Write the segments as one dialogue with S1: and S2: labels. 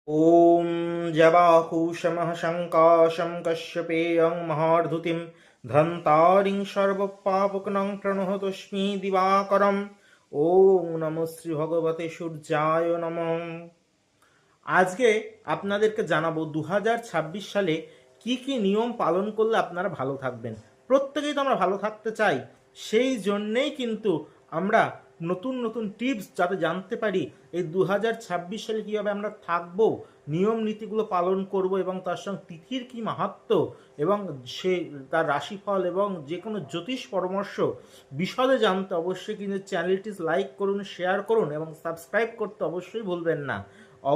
S1: ॐ जवाकुशमः शङ्काशं कश्यपेयं महार्धुतिं धन्तारिं सर्वपापकनं प्रणतोऽस्मि दिवाकरम्। ওম নমঃ শ্রী ভগবতে সূর্যায় নমঃ। আজকে আপনাদেরকে জানাবো 2026 সালে কি কি নিয়ম পালন করলে আপনারা ভালো থাকবেন। প্রত্যেকেই তো আমরা ভালো থাকতে চাই, সেই জন্যেই কিন্তু আমরা নতুন নতুন টিপস যাতে জানতে পারি এই 2026 সালে কীভাবে আমরা থাকবো, নিয়ম নীতিগুলো পালন করব এবং তার সঙ্গে তিথির কি মাহাত্ম্য এবং সে তার রাশিফল এবং যে কোনো জ্যোতিষ পরামর্শ বিশদে জানতে অবশ্যই কিন্তু চ্যানেলটি লাইক করুন, শেয়ার করুন এবং সাবস্ক্রাইব করতে অবশ্যই ভুলবেন না।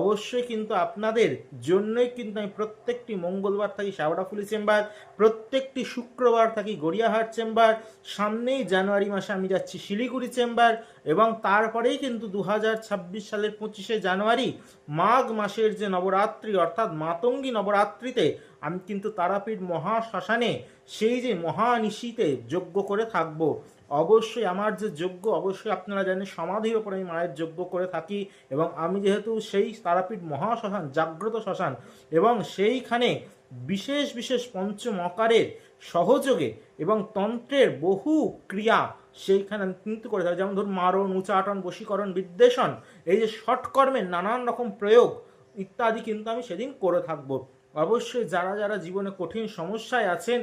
S1: অবশ্যই কিন্তু আপনাদের জন্যই কিন্তু আমি প্রত্যেকটি মঙ্গলবার থাকি শেওড়াফুলি চেম্বার, প্রত্যেকটি শুক্রবার থাকি গড়িয়াহাট চেম্বার, সামনেই জানুয়ারি মাসে আমি যাচ্ছি শিলিগুড়ি চেম্বার এবং তারপরেই কিন্তু 2026 সালের 25শে জানুয়ারি মাঘ মাসের যে নবরাত্রি অর্থাৎ মাতঙ্গী নবরাত্রিতে আমি কিন্তু তারাপীঠ মহাশ্মশানে সেই যে মহানিশীতে যজ্ঞ করে থাকবো। অবশ্যই আমার যে যজ্ঞ, অবশ্যই আপনারা জানেন সমাধির ওপর আমি মায়ের যজ্ঞ করে থাকি এবং আমি যেহেতু সেই তারাপীঠ মহাশ্মশান জাগ্রত শ্মশান এবং সেইখানে বিশেষ বিশেষ পঞ্চমকারের সহযোগে এবং তন্ত্রের বহু ক্রিয়া সেইখানে আমি কিন্তু করে থাকি, যেমন ধরুন মারণ, উচাটন, বশীকরণ, বিদ্বেষণ, এই যে ষটকর্মের নানান রকম প্রয়োগ ইত্যাদি কিন্তু আমি সেদিন করে থাকবো। অবশ্যই যারা যারা জীবনে কঠিন সমস্যায় আছেন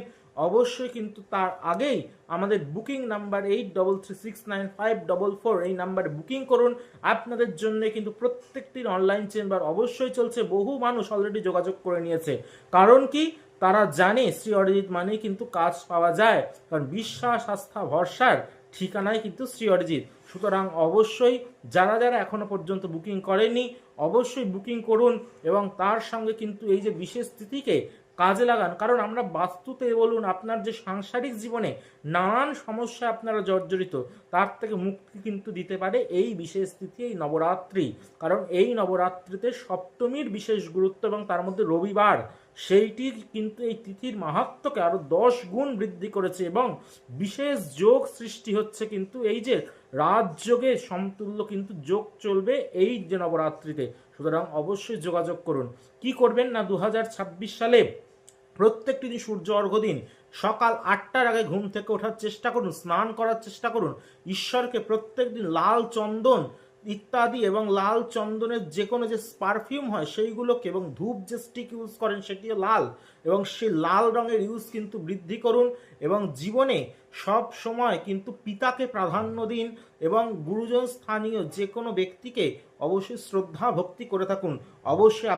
S1: অবশ্যই কিন্তু তার আগেই আমাদের বুকিং নাম্বার 83369544 এই নাম্বারে বুকিং করুন। আপনাদের জন্য কিন্তু প্রত্যেকটির অনলাইন চেম্বার অবশ্যই চলছে, বহু মানুষ অলরেডি যোগাযোগ করে নিয়েছে। কারণ কি, তারা জানে শ্রী অরিজিৎ মানেই কিন্তু কাজ পাওয়া যায়, কারণ বিশ্বাস আস্থা ভরসার ঠিকানায় কিন্তু শ্রী অরিজিৎ। সুতরাং অবশ্যই যারা যারা এখনো পর্যন্ত বুকিং করেননি অবশ্যই বুকিং করুন এবং তার সঙ্গে কিন্তু এই যে বিশেষ তিথিকে কাজে লাগান। কারণ আমরা বাস্তুতে বলুন, আপনার যে সাংসারিক জীবনে নানান সমস্যা আপনারা জর্জরিত, তার থেকে মুক্তি কিন্তু দিতে পারে এই বিশেষ তিথি, এই নবরাত্রি। কারণ এই নবরাত্রিতে সপ্তমীর বিশেষ গুরুত্ব এবং তার মধ্যে রবিবার, সেইটি কিন্তু এই তিথির মাহাত্ম্যকে আরো 10 গুণ বৃদ্ধি করেছে এবং বিশেষ যোগ সৃষ্টি হচ্ছে কিন্তু এই যে রাজযোগের সমতুল্য কিন্তু যোগ চলবে এই যে নবরাত্রিতে। সুতরাং অবশ্যই যোগাযোগ করুন। কি করবেন না, 2026 সালে প্রত্যেকটি দিন সূর্য অর্ঘ্য দিন সকাল 8টার আগে ঘুম থেকে ওঠার চেষ্টা করুন, স্নান করার চেষ্টা করুন, ঈশ্বরকে প্রত্যেক দিন লাল চন্দন ইত্যাদি এবং লাল চন্দনের যে কোনো যে পারফিউম হয় সেইগুলোকে এবং ধূপ যে স্টিক ইউজ করেন সেটিও লাল এবং সেই লাল রঙের ইউজ কিন্তু বৃদ্ধি করুন এবং জীবনে সব সময় কিন্তু পিতাকে প্রাধান্য দিন এবং গুরুজন স্থানীয় যে কোনো ব্যক্তিকে অবশ্যই শ্রদ্ধা ভক্তি করে থাকুন। অবশ্যই